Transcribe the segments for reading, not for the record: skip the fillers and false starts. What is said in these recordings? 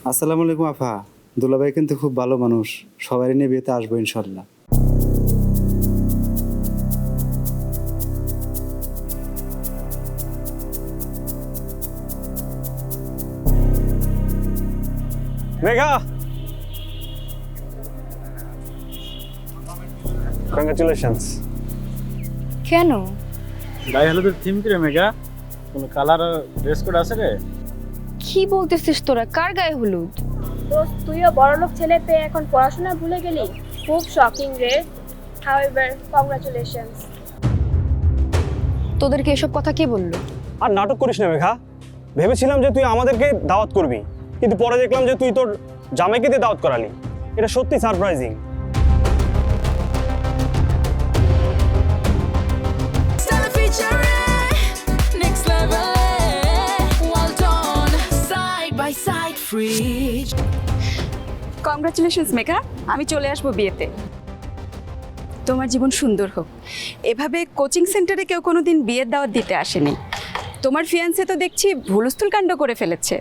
আসসালামু আলাইকুম আফা। দুলাভাই কিন্তু খুব ভালো মানুষ, সবারই নিয়ে বিয়েতে আসবো ইনশাল্লাহ। মেঘা, কংগ্রাচুলেশনস। কেন? গায়ে হলুদের থিম কি রে মেঘা? কোনো কালার ড্রেস কোড আছে রে? কি বলতেছিস তোরা? কার গায়ে হলুদ? দোস্ত, তুইও বড়লোক ছেলে পেয়ে এখন পড়াশোনা ভুলে গেলি? খুব শকিং রে। However, congratulations. তোদেরকে এসব কথা কে বললো? আর নাটক করিস না মেঘা। ভেবেছিলাম যে তুই আমাদেরকে দাওয়াত করবি, কিন্তু পরে দেখলাম যে তুই তোর জামাইকে দিয়ে দাওয়াত করালি। এটা সত্যি সারপ্রাইজিং। কংগ্রাচুলেশনস মেঘা, আমি চলে আসবো বিয়েতে। তোমার জীবন সুন্দর হোক। এভাবে কোচিং সেন্টারে কেউ কোনোদিন বিয়ের দাওয়াত দিতে আসেনি। তোমার ফিয়ান্সে তো দেখছি হুলস্থুল কাণ্ড করে ফেলেছে।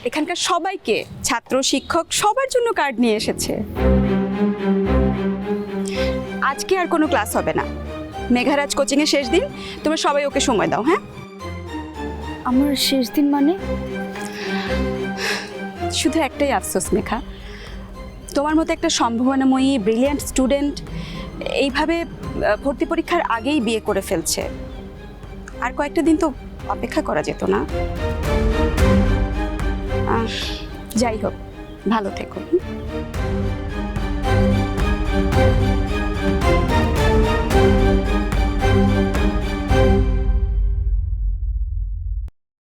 এখানকার সবাইকে, ছাত্র শিক্ষক সবার জন্য কার্ড নিয়ে এসেছে। আজকে আর কোনো ক্লাস হবে না। মেঘার আজ কোচিংয়ের শেষ দিন, তোমরা সবাই ওকে সময় দাও। হ্যাঁ, আমার শেষ দিন মানে? শুধু একটাই আফসোস মেঘা, তোমার মতো একটা সম্ভাবনাময়ী ব্রিলিয়ান্ট স্টুডেন্ট এইভাবে ভর্তি পরীক্ষার আগেই বিয়ে করে ফেলছে। আর কয়েকটা দিন তো অপেক্ষা করা যেত না? যাই হোক, ভালো থেকো।